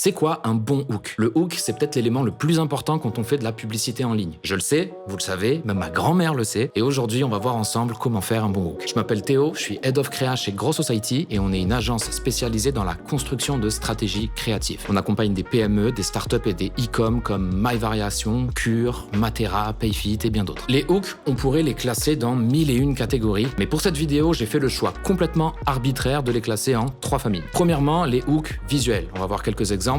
C'est quoi un bon hook? Le hook, c'est peut-être l'élément le plus important quand on fait de la publicité en ligne. Je le sais, vous le savez, même ma grand-mère le sait, et aujourd'hui, on va voir ensemble comment faire un bon hook. Je m'appelle Théo, je suis Head of Créa chez Grow Society et on est une agence spécialisée dans la construction de stratégies créatives. On accompagne des PME, des startups et des e-com comme MyVariation, Cure, Matera, Payfit et bien d'autres. Les hooks, on pourrait les classer dans 1001 catégories, mais pour cette vidéo, j'ai fait le choix complètement arbitraire de les classer en 3 familles. Premièrement, les hooks visuels. On va voir quelques exemples.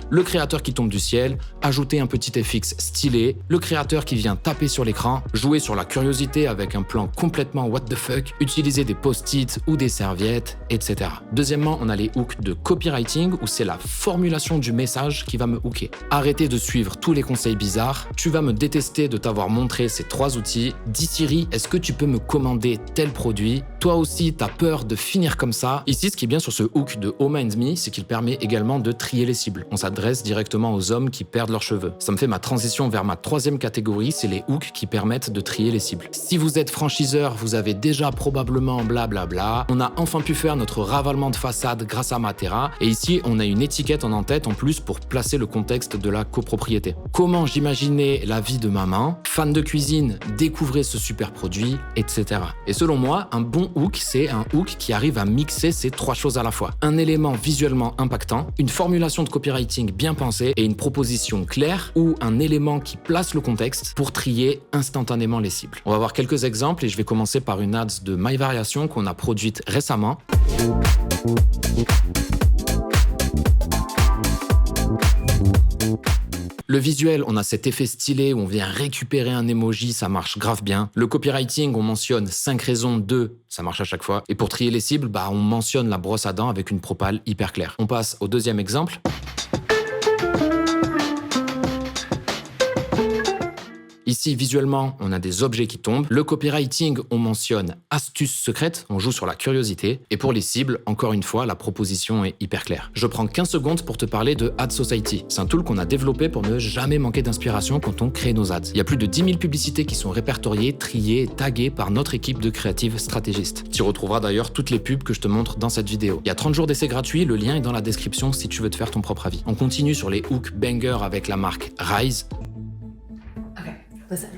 Le créateur qui tombe du ciel, ajouter un petit FX stylé, le créateur qui vient taper sur l'écran, jouer sur la curiosité avec un plan complètement what the fuck, utiliser des post-it ou des serviettes, etc. Deuxièmement, on a les hooks de copywriting où c'est la formulation du message qui va me hooker. Arrêtez de suivre tous les conseils bizarres, tu vas me détester de t'avoir montré ces 3 outils. Dis Siri, est-ce que tu peux me commander tel produit? Toi aussi, t'as peur de finir comme ça. Ici, ce qui est bien sur ce hook de Oh Mind Me, c'est qu'il permet également de trier les cibles. On s'adresse directement aux hommes qui perdent leurs cheveux. Ça me fait ma transition vers ma 3e catégorie, c'est les hooks qui permettent de trier les cibles. Si vous êtes franchiseur, vous avez déjà probablement blablabla. On a enfin pu faire notre ravalement de façade grâce à Matera. Et ici, on a une étiquette en tête en plus pour placer le contexte de la copropriété. Comment j'imaginais la vie de maman, fan de cuisine, découvrez ce super produit, etc. Et selon moi, un bon hook, c'est un hook qui arrive à mixer ces 3 choses à la fois. Un élément visuellement impactant, une formulation de copywriting bien pensée et une proposition claire ou un élément qui place le contexte pour trier instantanément les cibles. On va voir quelques exemples et je vais commencer par une ads de MyVariation qu'on a produite récemment. Le visuel, on a cet effet stylé où on vient récupérer un emoji, ça marche grave bien. Le copywriting, on mentionne 5 raisons de, ça marche à chaque fois. Et pour trier les cibles, on mentionne la brosse à dents avec une propale hyper claire. On passe au 2e exemple. Ici, visuellement, on a des objets qui tombent. Le copywriting, on mentionne astuces secrètes, on joue sur la curiosité. Et pour les cibles, encore une fois, la proposition est hyper claire. Je prends 15 secondes pour te parler de Ad Society. C'est un tool qu'on a développé pour ne jamais manquer d'inspiration quand on crée nos ads. Il y a plus de 10 000 publicités qui sont répertoriées, triées et taguées par notre équipe de créatives stratégistes. Tu retrouveras d'ailleurs toutes les pubs que je te montre dans cette vidéo. Il y a 30 jours d'essai gratuit, le lien est dans la description si tu veux te faire ton propre avis. On continue sur les hooks banger avec la marque Rise. Listen,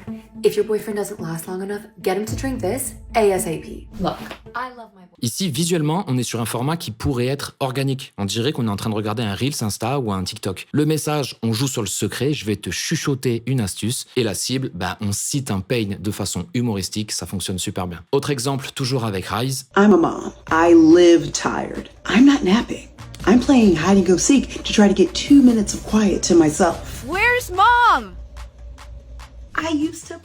if your boyfriend doesn't last long enough, get him to drink this ASAP. Look, I love my boyfriend. Ici, visuellement, on est sur un format qui pourrait être organique. On dirait qu'on est en train de regarder un Reels Insta ou un TikTok. Le message, on joue sur le secret, je vais te chuchoter une astuce. Et la cible, on cite un pain de façon humoristique, ça fonctionne super bien. Autre exemple, toujours avec Rise. I'm a mom. I live tired. I'm not napping. I'm playing hide and go seek to try to get 2 minutes of quiet to myself. Where's mom?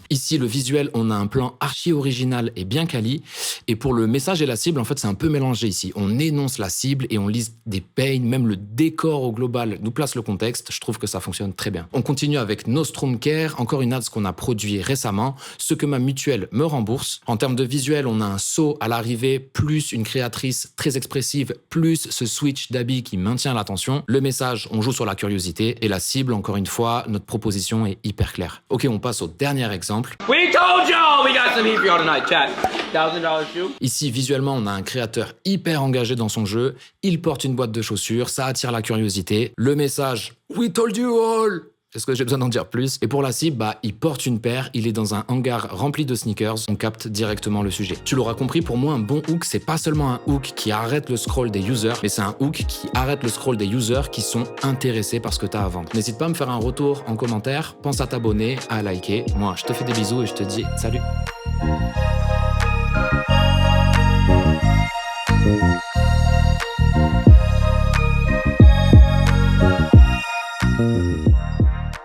Ici, le visuel, on a un plan archi original et bien quali. Et pour le message et la cible, en fait, c'est un peu mélangé ici. On énonce la cible et on liste des pains, même le décor au global nous place le contexte. Je trouve que ça fonctionne très bien. On continue avec Nostrum Care, encore une ads qu'on a produit récemment, ce que ma mutuelle me rembourse. En termes de visuel, on a un saut à l'arrivée, plus une créatrice très expressive, plus ce switch d'habits qui maintient l'attention. Le message, on joue sur la curiosité. Et la cible, encore une fois, notre proposition est hyper claire. Ok, on passe au dernier exemple. We told y'all we got some heat for y'all tonight, chat. $1,000 shoe. Ici, visuellement, on a un créateur hyper engagé dans son jeu. Il porte une boîte de chaussures, ça attire la curiosité. Le message, we told you all. Est-ce que j'ai besoin d'en dire plus? Et pour la cible, il porte une paire, il est dans un hangar rempli de sneakers, on capte directement le sujet. Tu l'auras compris, pour moi, un bon hook, c'est pas seulement un hook qui arrête le scroll des users, mais c'est un hook qui arrête le scroll des users qui sont intéressés par ce que tu as à vendre. N'hésite pas à me faire un retour en commentaire, pense à t'abonner, à liker. Moi, je te fais des bisous et je te dis salut.